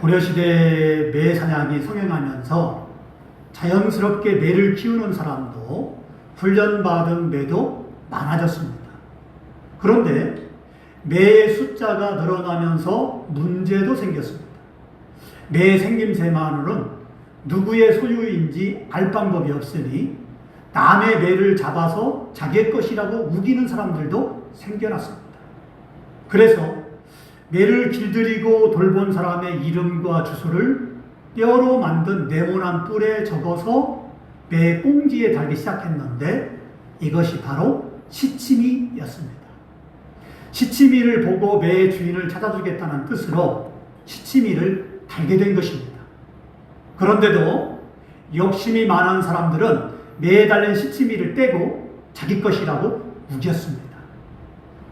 고려시대 매 사냥이 성행하면서 자연스럽게 매를 키우는 사람도 훈련받은 매도 많아졌습니다. 그런데 매의 숫자가 늘어나면서 문제도 생겼습니다. 매 생김새만으로는 누구의 소유인지 알 방법이 없으니 남의 매를 잡아서 자기의 것이라고 우기는 사람들도 생겨났습니다. 그래서 매를 길들이고 돌본 사람의 이름과 주소를 뼈로 만든 네모난 뿔에 적어서 매 꽁지에 달기 시작했는데 이것이 바로 시치미였습니다. 시치미를 보고 매의 주인을 찾아주겠다는 뜻으로 시치미를 달게 된 것입니다. 그런데도 욕심이 많은 사람들은 매에 달린 시치미를 떼고 자기 것이라고 우겼습니다.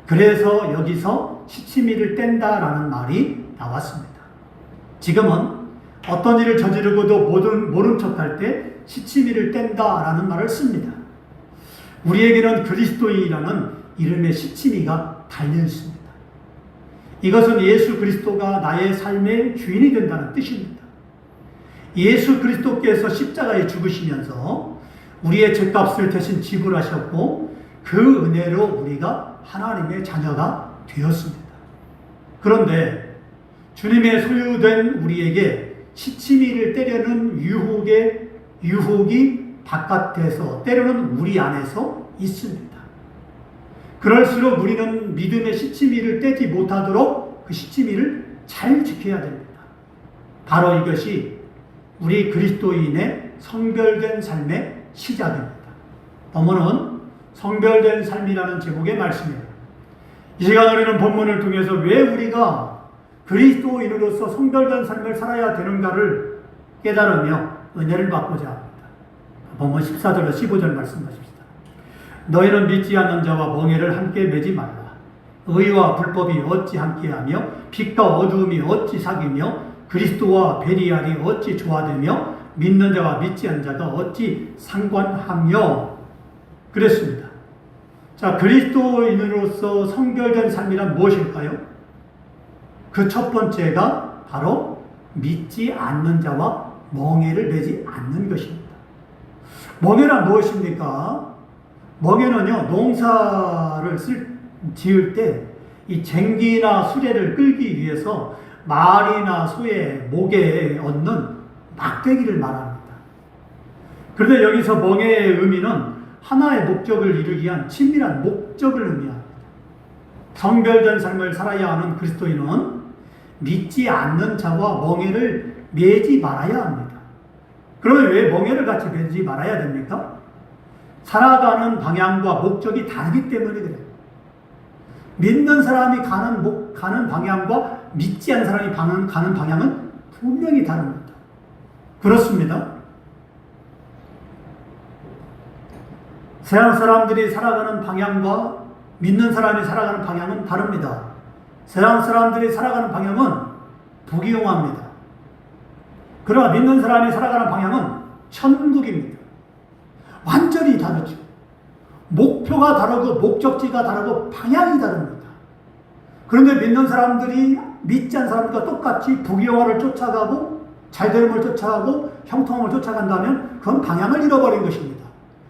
그래서 여기서 시치미를 뗀다라는 말이 나왔습니다. 지금은 어떤 일을 저지르고도 모른 척할 때 시치미를 뗀다라는 말을 씁니다. 우리에게는 그리스도인이라는 이름의 시치미가 달려 있습니다. 이것은 예수 그리스도가 나의 삶의 주인이 된다는 뜻입니다. 예수 그리스도께서 십자가에 죽으시면서 우리의 죄값을 대신 지불하셨고 그 은혜로 우리가 하나님의 자녀가 되었습니다. 그런데 주님의 소유된 우리에게 시치미를 떼려는 유혹이 바깥에서 때로는 우리 안에서 있습니다. 그럴수록 우리는 믿음의 시치미를 떼지 못하도록 그 시치미를 잘 지켜야 됩니다. 바로 이것이 우리 그리스도인의 성별된 삶의 시작입니다. 본문은 성별된 삶이라는 제목의 말씀이에요. 이 시간 우리는 본문을 통해서 왜 우리가 그리스도인으로서 성별된 삶을 살아야 되는가를 깨달으며 은혜를 받고자 합니다. 본문 14절로 15절 말씀하십시다. 너희는 믿지 않는 자와 멍에를 함께 매지 말라. 의와 불법이 어찌 함께하며 빛과 어두움이 어찌 사귀며 그리스도와 베리알이 어찌 조화되며 믿는 자와 믿지 않는 자가 어찌 상관하며 그랬습니다. 자, 그리스도인으로서 성별된 삶이란 무엇일까요? 그 첫 번째가 바로 믿지 않는 자와 멍에를 매지 않는 것입니다. 멍에란 무엇입니까? 멍에는요, 농사를 지을 때 이 쟁기나 수레를 끌기 위해서 말이나 소의 목에 얹는 막대기를 말합니다. 그런데 여기서 멍에의 의미는 하나의 목적을 이루기 위한 친밀한 목적을 의미합니다. 성별된 삶을 살아야 하는 그리스도인은 믿지 않는 자와 멍에를 매지 말아야 합니다. 그러면 왜 멍에를 같이 매지 말아야 됩니까? 살아가는 방향과 목적이 다르기 때문에 그래요. 믿는 사람이 가는 방향과 믿지 않는 사람이 가는 방향은 분명히 다릅니다. 그렇습니다. 세상 사람들이 살아가는 방향과 믿는 사람이 살아가는 방향은 다릅니다. 세상 사람들이 살아가는 방향은 부귀영화입니다. 그러나 믿는 사람이 살아가는 방향은 천국입니다. 완전히 다르죠. 목표가 다르고 목적지가 다르고 방향이 다릅니다. 그런데 믿는 사람들이 믿지 않는 사람들과 똑같이 부귀영화를 쫓아가고 잘됨을 쫓아가고 형통함을 쫓아간다면 그건 방향을 잃어버린 것입니다.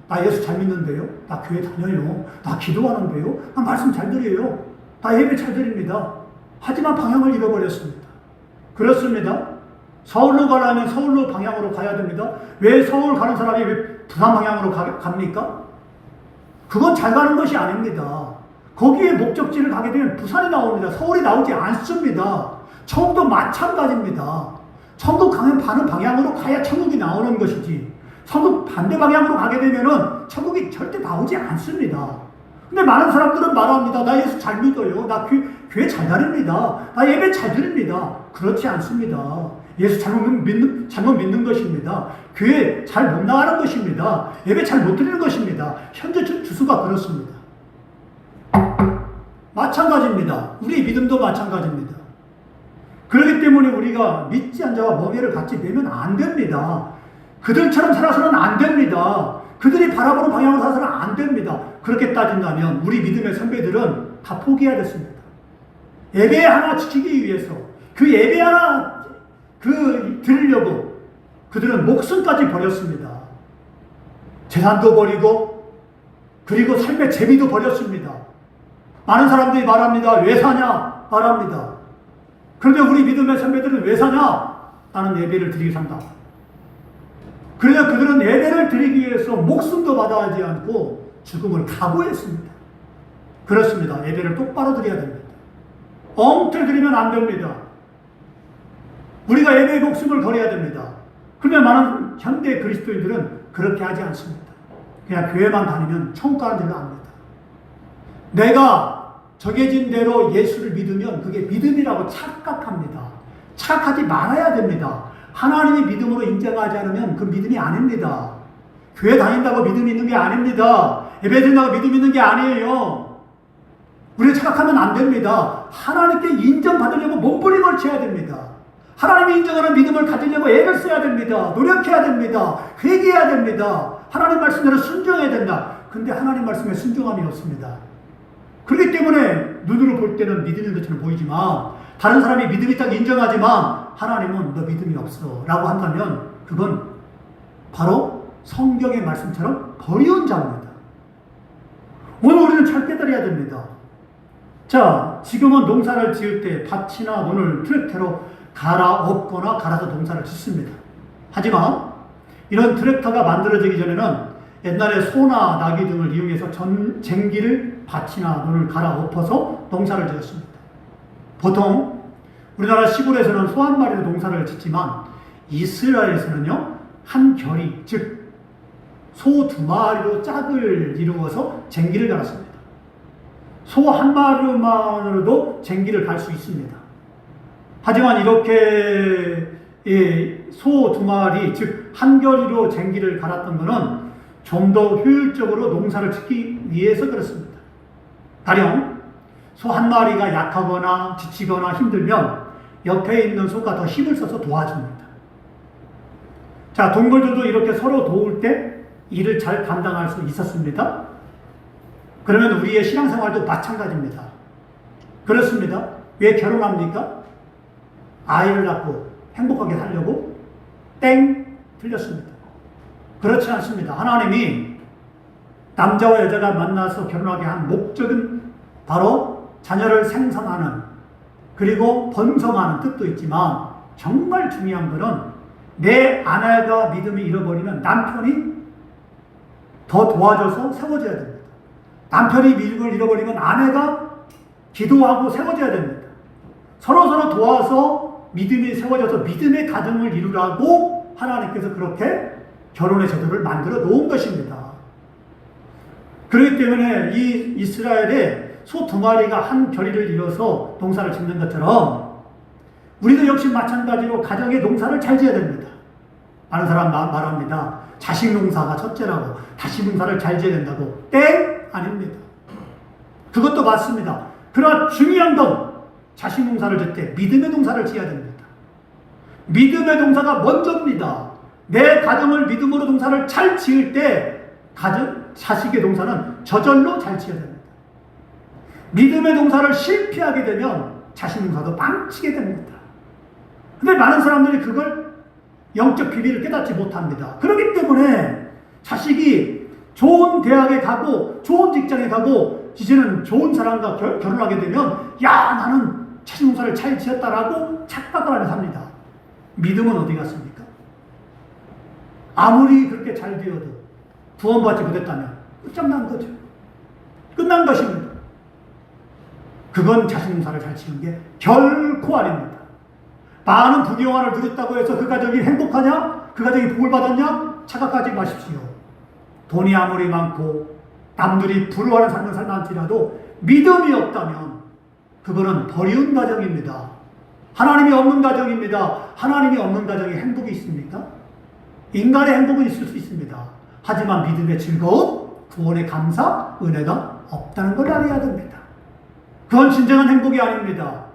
나 예수 잘 믿는데요. 나 교회 다녀요. 나 기도하는데요. 나 말씀 잘 드려요. 나 예배 잘 드립니다. 하지만 방향을 잃어버렸습니다. 그렇습니다. 서울로 가려면 서울로 방향으로 가야 됩니다. 왜 서울 가는 사람이 왜 부산 방향으로 갑니까? 그건 잘 가는 것이 아닙니다. 거기에 목적지를 가게 되면 부산이 나옵니다. 서울이 나오지 않습니다. 천국도 마찬가지입니다. 천국 가는 방향으로 가야 천국이 나오는 것이지. 천국 반대 방향으로 가게 되면은 천국이 절대 나오지 않습니다. 근데 많은 사람들은 말합니다. 나 예수 잘 믿어요. 나 교회 잘 다닙니다. 나 예배 잘 드립니다. 그렇지 않습니다. 예수 잘못 믿는 것입니다. 교회 잘 못 나가는 것입니다. 예배 잘 못 드리는 것입니다. 현재 주수가 그렇습니다. 마찬가지입니다. 우리 믿음도 마찬가지입니다. 그렇기 때문에 우리가 믿지 않는 자와 멍에를 같이 매면 안 됩니다. 그들처럼 살아서는 안 됩니다. 그들이 바라보는 방향으로 살아서는 안 됩니다. 그렇게 따진다면 우리 믿음의 선배들은 다 포기해야 됐습니다. 예배 하나 지키기 위해서 그 예배 하나 드리려고 그들은 목숨까지 버렸습니다. 재산도 버리고 그리고 삶의 재미도 버렸습니다. 많은 사람들이 말합니다. 왜 사냐? 말합니다. 그런데 우리 믿음의 선배들은 왜 사냐? 나는 예배를 드리기 산다. 그래서 그들은 예배를 드리기 위해서 목숨도 받아야지 않고 죽음을 각오했습니다. 그렇습니다. 예배를 똑바로 드려야 됩니다. 엉터리면 안 됩니다. 우리가 예배의 목숨을 걸어야 됩니다. 그런데 많은 현대 그리스도인들은 그렇게 하지 않습니다. 그냥 교회만 다니면 천국 가는 줄로 압니다. 내가 정해진 대로 예수를 믿으면 그게 믿음이라고 착각합니다. 착각하지 말아야 됩니다. 하나님이 믿음으로 인정하지 않으면 그 믿음이 아닙니다. 교회 다닌다고 믿음 있는 게 아닙니다. 예배 드린다고 믿음 있는 게 아니에요. 우리가 착각하면 안 됩니다. 하나님께 인정받으려고 몸부림 걸쳐야 됩니다. 하나님이 인정하는 믿음을 가지려고 애를 써야 됩니다. 노력해야 됩니다. 회개해야 됩니다. 하나님 말씀대로 순종해야 된다. 근데 하나님 말씀에 순종함이 없습니다. 그렇기 때문에 눈으로 볼 때는 믿음인 것처럼 보이지만 다른 사람이 믿음이 있다고 인정하지만 하나님은 너 믿음이 없어 라고 한다면 그건 바로 성경의 말씀처럼 버리운 자입니다. 오늘 우리는 잘 깨달아야 됩니다. 자, 지금은 농사를 지을 때 밭이나 논을 트랙터로 갈아엎거나 갈아서 농사를 짓습니다. 하지만 이런 트랙터가 만들어지기 전에는 옛날에 소나 나귀 등을 이용해서 쟁기를 밭이나 논을 갈아엎어서 농사를 지었습니다. 보통 우리나라 시골에서는 소 한 마리로 농사를 짓지만 이스라엘에서는요 한 결이 즉 소 2마리로 짝을 이루어서 쟁기를 갈았습니다. 소 한 마리만으로도 쟁기를 갈 수 있습니다. 하지만 이렇게 소 2마리 즉 한 결이로 쟁기를 갈았던 것은 좀 더 효율적으로 농사를 짓기 위해서 그렇습니다. 가령 소 한 마리가 약하거나 지치거나 힘들면 옆에 있는 소가 더 힘을 써서 도와줍니다. 자, 동물들도 이렇게 서로 도울 때 일을 잘 감당할 수 있었습니다. 그러면 우리의 신앙생활도 마찬가지입니다. 그렇습니다. 왜 결혼합니까? 아이를 낳고 행복하게 살려고? 땡! 틀렸습니다. 그렇지 않습니다. 하나님이 남자와 여자가 만나서 결혼하게 한 목적은 바로 자녀를 생성하는 그리고 번성하는 뜻도 있지만 정말 중요한 것은 내 아내가 믿음을 잃어버리면 남편이 더 도와줘서 세워줘야 됩니다. 남편이 믿음을 잃어버리면 아내가 기도하고 세워줘야 됩니다. 서로서로 도와서 믿음이 세워져서 믿음의 가정을 이루라고 하나님께서 그렇게 결혼의 제도를 만들어 놓은 것입니다. 그렇기 때문에 이 이스라엘의 소 2마리가 한 결의를 이뤄서 농사를 짓는 것처럼 우리도 역시 마찬가지로 가정의 농사를 잘 지어야 됩니다. 많은 사람 말합니다. 자식 농사가 첫째라고 자식 농사를 잘 지어야 된다고. 땡! 아닙니다. 그것도 맞습니다. 그러나 중요한 건 자식 농사를 짓 때 믿음의 농사를 지어야 됩니다. 믿음의 농사가 먼저입니다. 내 가정을 믿음으로 농사를 잘 지을 때 자식의 농사는 저절로 잘 지어야 됩니다. 믿음의 농사를 실패하게 되면 자식 농사도 망치게 됩니다. 근데 많은 사람들이 그걸 영적 비밀을 깨닫지 못합니다. 그렇기 때문에 자식이 좋은 대학에 가고 좋은 직장에 가고 이제는 좋은 사람과 결혼하게 되면 야 나는 자식 농사를 잘 지었다라고 착각을 하며 삽니다. 믿음은 어디 갔습니까? 아무리 그렇게 잘 되어도 구원받지 못했다면 끝장난 거죠. 끝난 것입니다. 그건 자식 농사를 잘 지은 게 결코 아닙니다. 많은 부귀영화를 누렸다고 해서 그 가정이 행복하냐? 그 가정이 복을 받았냐? 착각하지 마십시오. 돈이 아무리 많고 남들이 부러워하는 삶을 살만할지라도 믿음이 없다면 그거는 버리운 가정입니다. 하나님이 없는 가정입니다. 하나님이 없는 가정에 행복이 있습니까? 인간의 행복은 있을 수 있습니다. 하지만 믿음의 즐거움, 구원의 감사, 은혜가 없다는 걸 알아야 됩니다. 그건 진정한 행복이 아닙니다.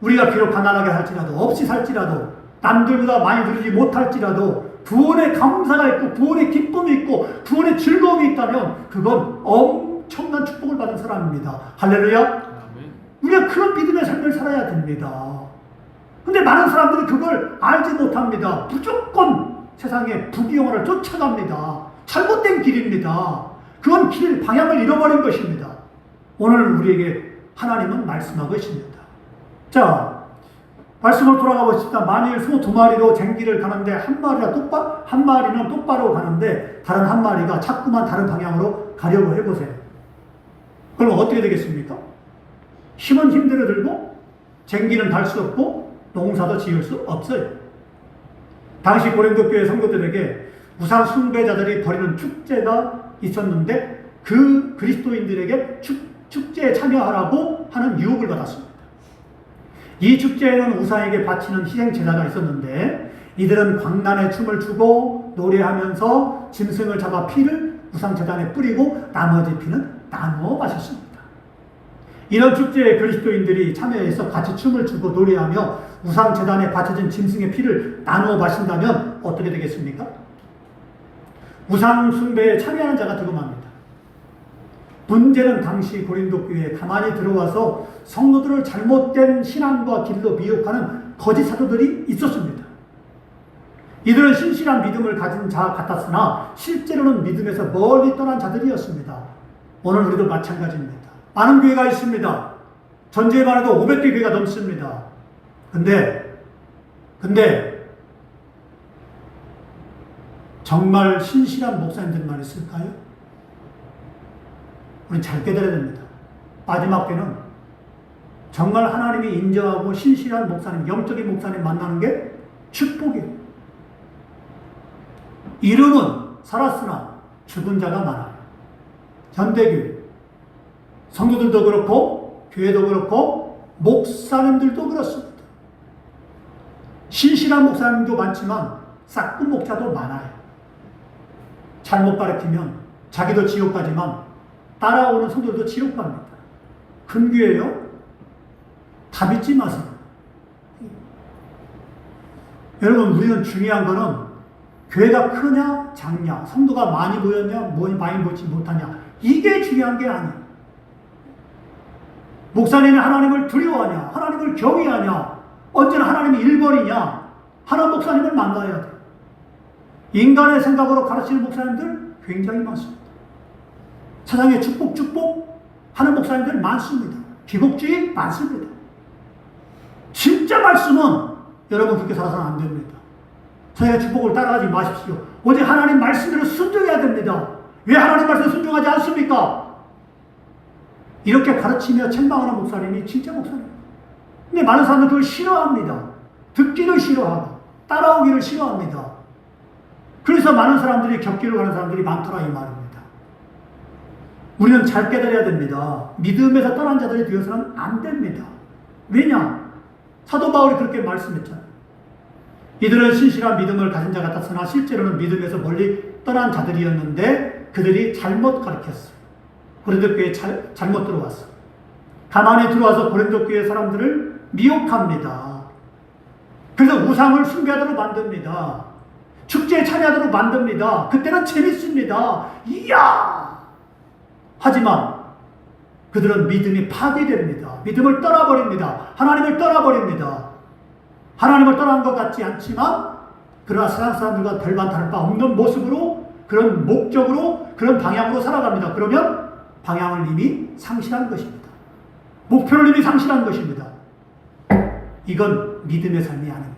우리가 비록 가난하게 살지라도 없이 살지라도 남들보다 많이 누리지 못할지라도 구원의 감사가 있고 구원의 기쁨이 있고 구원의 즐거움이 있다면 그건 엄청난 축복을 받은 사람입니다. 할렐루야. 우리가 그런 믿음의 삶을 살아야 됩니다. 근데 많은 사람들이 그걸 알지 못합니다. 무조건 세상의 부귀영화를 쫓아갑니다. 잘못된 길입니다. 그건 길 방향을 잃어버린 것입니다. 오늘 우리에게 하나님은 말씀하고 있습니다. 자, 말씀을 돌아가 보십시다. 만일 소 2마리로 쟁기를 가는데 한 마리는 똑바로 가는데 다른 한 마리가 자꾸만 다른 방향으로 가려고 해보세요. 그럼 어떻게 되겠습니까? 힘은 힘대로 들고 쟁기는 달 수 없고 농사도 지을 수 없어요. 당시 고린도 교회 성도들에게 우상 숭배자들이 벌이는 축제가 있었는데 그 그리스도인들에게 축제에 참여하라고 하는 유혹을 받았습니다. 이 축제에는 우상에게 바치는 희생 제사가 있었는데 이들은 광란에 춤을 추고 노래하면서 짐승을 잡아 피를 우상 제단에 뿌리고 나머지 피는 나누어 마셨습니다. 이런 축제에 그리스도인들이 참여해서 같이 춤을 추고 노래하며 우상 제단에 바쳐진 짐승의 피를 나누어 마신다면 어떻게 되겠습니까? 우상 숭배에 참여하는 자가 되고 맙니다. 문제는 당시 고린도 교회에 가만히 들어와서 성도들을 잘못된 신앙과 길로 미혹하는 거짓 사도들이 있었습니다. 이들은 신실한 믿음을 가진 자 같았으나 실제로는 믿음에서 멀리 떠난 자들이었습니다. 오늘 우리도 마찬가지입니다. 많은 교회가 있습니다. 전주에만 해도 500개 교회가 넘습니다. 근데 정말 신실한 목사님들만 있을까요? 우리 잘 깨달아야 됩니다. 마지막 때는 정말 하나님이 인정하고 신실한 목사님, 영적인 목사님 만나는 게 축복이에요. 이름은 살았으나 죽은 자가 많아요. 현대교회 성도들도 그렇고 교회도 그렇고 목사님들도 그렇습니다. 신실한 목사님도 많지만 싹군 목자도 많아요. 잘못 가르치면 자기도 지옥 가지만 따라오는 성도들도 지옥 갑니다. 근교예요? 다 믿지 마세요. 여러분, 우리는 중요한 거는 교회가 크냐 작냐, 성도가 많이 모였냐 많이 모이지 못하냐, 이게 중요한 게 아니에요. 목사님이 하나님을 두려워하냐, 하나님을 경외하냐, 언제나 하나님이 1번이냐, 하나님 목사님을 만나야 돼요. 인간의 생각으로 가르치는 목사님들 굉장히 많습니다. 세상에 축복 하는 목사님들 많습니다. 기복주의 많습니다. 진짜 말씀은 여러분 그렇게 살아서는 안 됩니다. 세상의 축복을 따라가지 마십시오. 오직 하나님 말씀대로 순종해야 됩니다. 왜 하나님 말씀에 순종하지 않습니까? 이렇게 가르치며 책망하는 목사님이 진짜 목사님입니다. 근데 많은 사람들은 그걸 싫어합니다. 듣기를 싫어하고 따라오기를 싫어합니다. 그래서 많은 사람들이 격기로 가는 사람들이 많더라 이 말입니다. 우리는 잘 깨달아야 됩니다. 믿음에서 떠난 자들이 되어서는 안 됩니다. 왜냐? 사도 바울이 그렇게 말씀했잖아요. 이들은 신실한 믿음을 가진 자 같았으나 실제로는 믿음에서 멀리 떠난 자들이었는데 그들이 잘못 가르쳤어요. 고린도 교회에 잘못 들어왔어요. 가만히 들어와서 고린도 교회 사람들을 미혹합니다. 그래서 우상을 숭배하도록 만듭니다. 축제에 참여하도록 만듭니다. 그때는 재밌습니다. 이야! 하지만 그들은 믿음이 파괴됩니다. 믿음을 떠나버립니다. 하나님을 떠나버립니다. 하나님을 떠난 것 같지 않지만 그러나 세상 사람들과 별반 다를 바 없는 모습으로, 그런 목적으로, 그런 방향으로 살아갑니다. 그러면 방향을 이미 상실한 것입니다. 목표를 이미 상실한 것입니다. 이건 믿음의 삶이 아닙니다.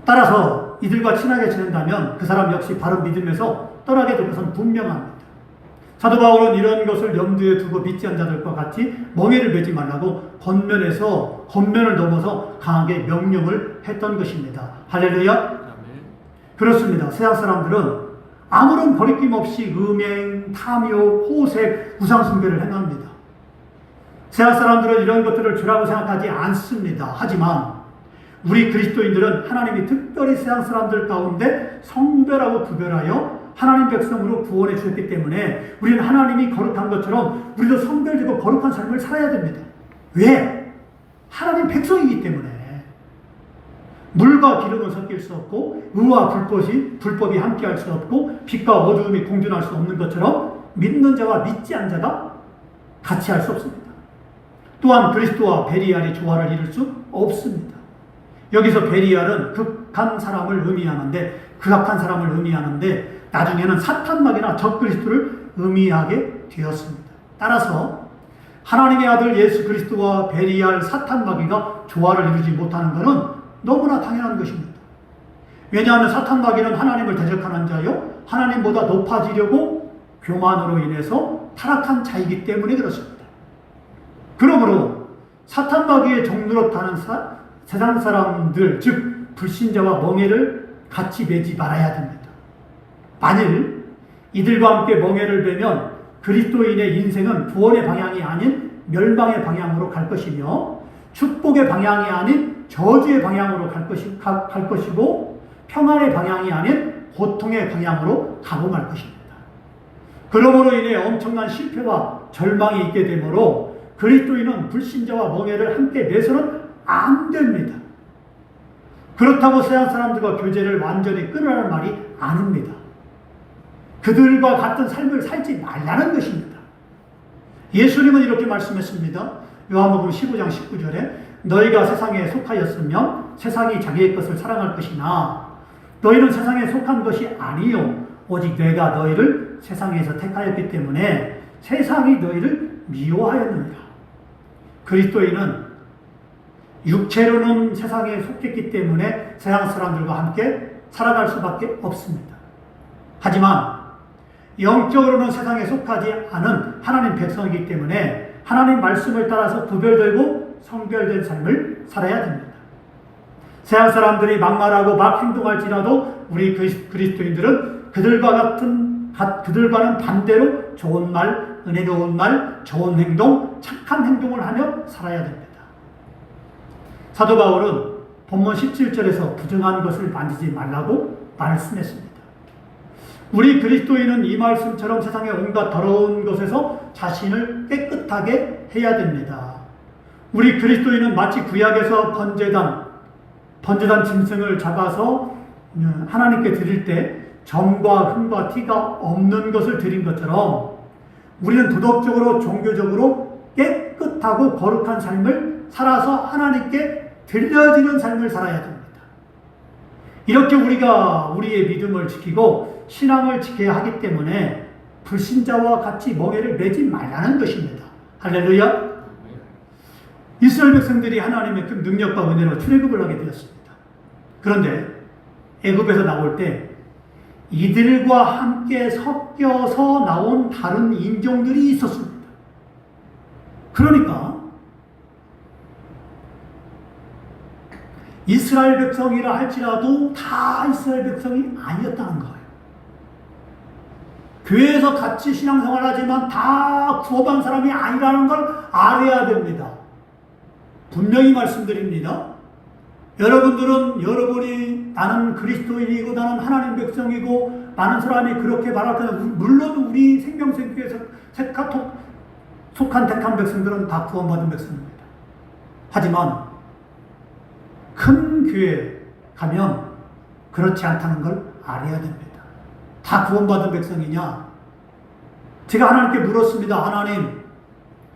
따라서 이들과 친하게 지낸다면 그 사람 역시 바른 믿음에서 떠나게 될 것은 분명합니다. 사도 바울은 이런 것을 염두에 두고 믿지 않는 자들과 같이 멍에를 매지 말라고 겉면을 넘어서 강하게 명령을 했던 것입니다. 할렐루야. 그렇습니다. 세상 사람들은 아무런 거리낌 없이 음행, 탐욕, 호색, 우상숭배를 행합니다. 세상 사람들은 이런 것들을 죄라고 생각하지 않습니다. 하지만 우리 그리스도인들은 하나님이 특별히 세상 사람들 가운데 성별하고 구별하여 하나님 백성으로 구원해 주셨기 때문에 우리는 하나님이 거룩한 것처럼 우리도 성별되고 거룩한 삶을 살아야 됩니다. 왜? 하나님 백성이기 때문에. 물과 기름은 섞일 수 없고 의와 불법이 함께할 수 없고 빛과 어두움이 공존할 수 없는 것처럼 믿는 자와 믿지 않는 자가 같이 할 수 없습니다. 또한 그리스도와 베리알이 조화를 이룰 수 없습니다. 여기서 베리알은 극한 사람을 의미하는데 나중에는 사탄막이나 적그리스도를 의미하게 되었습니다. 따라서 하나님의 아들 예수 그리스도와 베리알 사탄마귀가 조화를 이루지 못하는 것은 너무나 당연한 것입니다. 왜냐하면 사탄마귀는 하나님을 대적하는 자요, 하나님보다 높아지려고 교만으로 인해서 타락한 자이기 때문에 그렇습니다. 그러므로 사탄마귀의 종노릇하는 세상 사람들, 즉 불신자와 멍에를 같이 매지 말아야 됩니다. 만일 이들과 함께 멍에를 매면 그리스도인의 인생은 구원의 방향이 아닌 멸망의 방향으로 갈 것이며 축복의 방향이 아닌 저주의 방향으로 갈 것이고 평안의 방향이 아닌 고통의 방향으로 가고 말 것입니다. 그러므로 인해 엄청난 실패와 절망이 있게 되므로 그리스도인은 불신자와 멍에를 함께 매서는 안 됩니다. 그렇다고 세상 사람들과 교제를 완전히 끊으라는 말이 아닙니다. 그들과 같은 삶을 살지 말라는 것입니다. 예수님은 이렇게 말씀했습니다. 요한복음 15장 19절에 너희가 세상에 속하였으면 세상이 자기의 것을 사랑할 것이나 너희는 세상에 속한 것이 아니요 오직 내가 너희를 세상에서 택하였기 때문에 세상이 너희를 미워하였느니라. 그리스도인은 육체로는 세상에 속했기 때문에 세상 사람들과 함께 살아갈 수밖에 없습니다. 하지만 영적으로는 세상에 속하지 않은 하나님 백성이기 때문에 하나님 말씀을 따라서 구별되고 성별된 삶을 살아야 됩니다. 세상 사람들이 막말하고 막 행동할지라도 우리 그리스도인들은 그들과는 반대로 좋은 말, 은혜로운 말, 좋은 행동, 착한 행동을 하며 살아야 됩니다. 사도 바울은 본문 17절에서 부정한 것을 만지지 말라고 말씀했습니다. 우리 그리스도인은 이 말씀처럼 세상의 온갖 더러운 것에서 자신을 깨끗하게 해야 됩니다. 우리 그리스도인은 마치 구약에서 번제단 짐승을 잡아서 하나님께 드릴 때 점과 흠과 티가 없는 것을 드린 것처럼 우리는 도덕적으로 종교적으로 깨끗하고 거룩한 삶을 살아서 하나님께 드려지는 삶을 살아야 됩니다. 이렇게 우리가 우리의 믿음을 지키고 신앙을 지켜야 하기 때문에 불신자와 같이 멍에를 매지 말라는 것입니다. 할렐루야. 이스라엘 백성들이 하나님의 그 능력과 은혜로 출애굽을 하게 되었습니다. 그런데 애굽에서 나올 때 이들과 함께 섞여서 나온 다른 인종들이 있었습니다. 그러니까 이스라엘 백성이라 할지라도 다 이스라엘 백성이 아니었다는 거예요. 교회에서 같이 신앙생활 하지만 다 구원받은 사람이 아니라는 걸 알아야 됩니다. 분명히 말씀드립니다. 여러분이 나는 그리스도인이고 나는 하나님 백성이고 많은 사람이 그렇게 말할 때는 물론 우리 생명생교회에서 속한 택한 백성들은 다 구원받은 백성입니다. 하지만 큰 교회 가면 그렇지 않다는 걸 알아야 됩니다. 다 구원받은 백성이냐? 제가 하나님께 물었습니다. 하나님,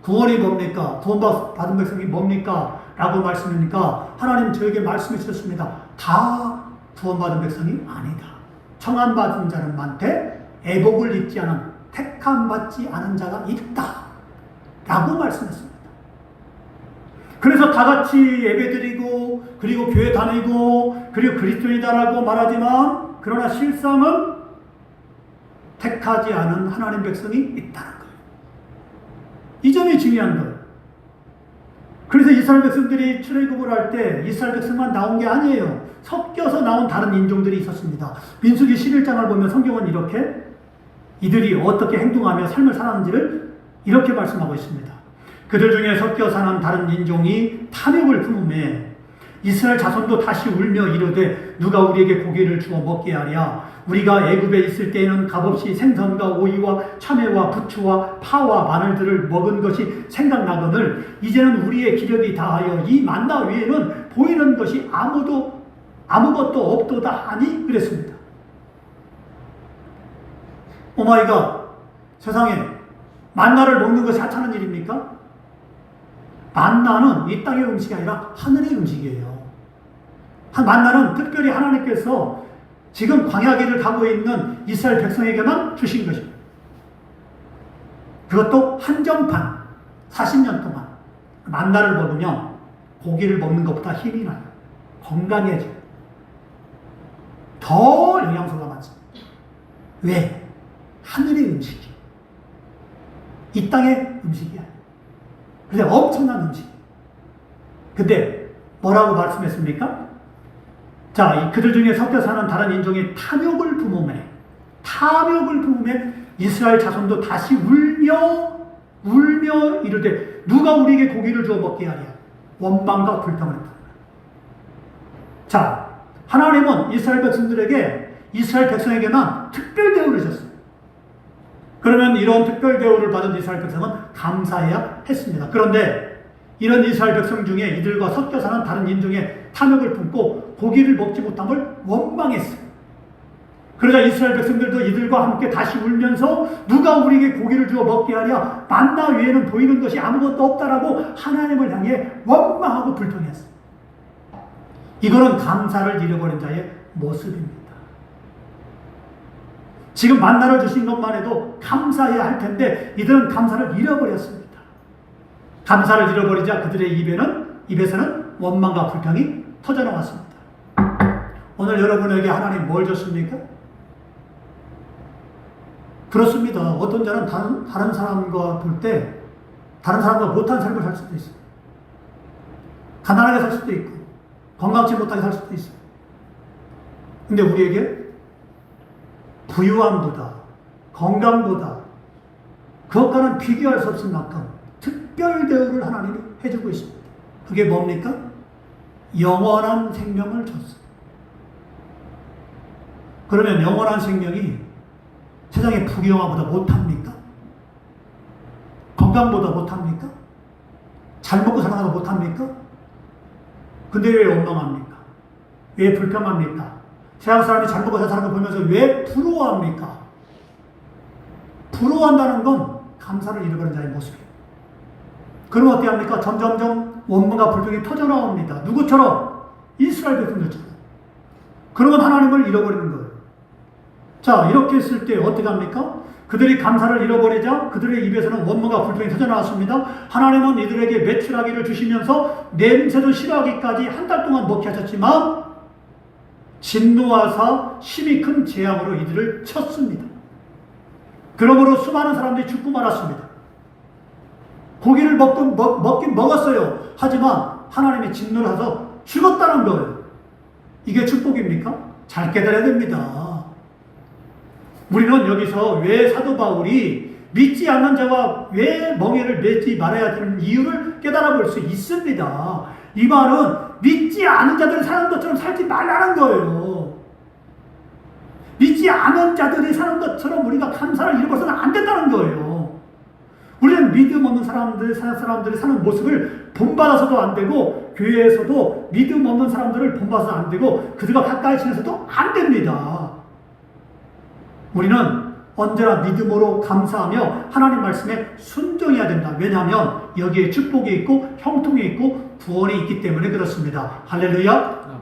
구원이 뭡니까? 구원받은 백성이 뭡니까? 라고 말씀하니까 하나님 저에게 말씀해 주셨습니다. 다 구원받은 백성이 아니다. 청함받은 자는 많되 애복을 입지 않은 택함받지 않은 자가 있다. 라고 말씀했습니다. 그래서 다 같이 예배드리고 그리고 교회 다니고 그리고 그리스도인이다라고 말하지만 그러나 실상은 택하지 않은 하나님 백성이 있다는 거예요. 이 점이 중요한 거예요. 그래서 이스라엘 백성들이 출애굽을 할 때 이스라엘 백성만 나온 게 아니에요. 섞여서 나온 다른 인종들이 있었습니다. 민수기 11장을 보면 성경은 이렇게 이들이 어떻게 행동하며 삶을 살았는지를 이렇게 말씀하고 있습니다. 그들 중에 섞여 사는 다른 인종이 탐욕을 품음에 이스라엘 자손도 다시 울며 이르되 누가 우리에게 고기를 주어 먹게 하랴. 우리가 애굽에 있을 때에는 값없이 생선과 오이와 참외와 부추와 파와 마늘들을 먹은 것이 생각나거늘 이제는 우리의 기력이 다하여 이 만나 위에는 보이는 것이 아무것도 없도다 하니 그랬습니다. 오마이갓, 세상에 만나를 먹는 것이 하찮은 일입니까? 만나는 이 땅의 음식이 아니라 하늘의 음식이에요. 만나는 특별히 하나님께서 지금 광야길을 가고 있는 이스라엘 백성에게만 주신 것입니다. 그것도 한정판 40년 동안 만나를 먹으면 고기를 먹는 것보다 힘이 나요. 건강해져요. 더 영양소가 많습니다. 왜? 하늘의 음식이 이 땅의 음식이 아니에요. 근데 엄청난 음식. 근데 뭐라고 말씀했습니까? 자, 그들 중에 섞여 사는 다른 인종의 탐욕을 품음에 이스라엘 자손도 다시 울며 이르되 누가 우리에게 고기를 주어 먹게 하랴. 원망과 불평을 했다. 자, 하나님은 이스라엘 백성에게만 특별 대우를 주셨어요. 그러면 이런 특별 대우를 받은 이스라엘 백성은 감사해야 했습니다. 그런데 이런 이스라엘 백성 중에 이들과 섞여 사는 다른 인종의 탐욕을 품고 고기를 먹지 못함을 원망했어요. 그러자 이스라엘 백성들도 이들과 함께 다시 울면서 누가 우리에게 고기를 주어 먹게 하랴. 만나 외에는 보이는 것이 아무것도 없다라고 하나님을 향해 원망하고 불평했어요. 이거는 감사를 잃어버린 자의 모습입니다. 지금 만나를 주신 것만 해도 감사해야 할 텐데 이들은 감사를 잃어버렸습니다. 감사를 잃어버리자 그들의 입에서는 원망과 불평이 터져나왔습니다. 오늘 여러분에게 하나님 뭘 줬습니까? 그렇습니다. 어떤 자는 다른 사람과 볼 때 다른 사람과 못한 삶을 살 수도 있어요. 가난하게 살 수도 있고 건강치 못하게 살 수도 있어요. 근데 우리에게 부유함보다 건강보다 그것과는 비교할 수 없을 만큼 특별 대우를 하나님이 해주고 있습니다. 그게 뭡니까? 영원한 생명을 줬어요. 그러면 영원한 생명이 세상의 부귀영화보다 못합니까? 건강보다 못합니까? 잘 먹고 살아가다 못합니까? 근데 왜 원망합니까? 왜 불평합니까? 세상 사람이 잘 먹고 잘 사는 거 보면서 왜 부러워합니까? 부러워한다는 건 감사를 잃어버린 자의 모습이에요. 그럼 어떻게 합니까? 점점점 원망과 불평이 터져나옵니다. 누구처럼? 이스라엘 백성들처럼. 그러면 하나님을 잃어버리는 거예요. 자, 이렇게 했을 때 어떻게 합니까? 그들이 감사를 잃어버리자 그들의 입에서는 원망과 불평이 터져나왔습니다. 하나님은 이들에게 메추라기를 주시면서 냄새도 싫어하기까지 한 달 동안 먹게 하셨지만 진노하사 심히 큰 재앙으로 이들을 쳤습니다. 그러므로 수많은 사람들이 죽고 말았습니다. 고기를 먹긴 먹었어요. 하지만 하나님이 진노를 하셔서 죽었다는 거예요. 이게 축복입니까? 잘 깨달아야 됩니다. 우리는 여기서 왜 사도 바울이 믿지 않는 자와 왜 멍에를 매지 말아야 되는 이유를 깨달아 볼 수 있습니다. 이 말은 믿지 않은 자들이 사는 것처럼 살지 말라는 거예요. 믿지 않은 자들이 사는 것처럼 우리가 감사를 잃어버려서는 안 된다는 거예요. 우리는 믿음 없는 사람들이 사는 모습을 본받아서도 안 되고 교회에서도 믿음 없는 사람들을 본받아서 안 되고 그들과 가까이 지내서도 안 됩니다. 우리는 언제나 믿음으로 감사하며 하나님 말씀에 순종해야 된다. 왜냐하면 여기에 축복이 있고 형통이 있고 구원이 있기 때문에 그렇습니다. 할렐루야.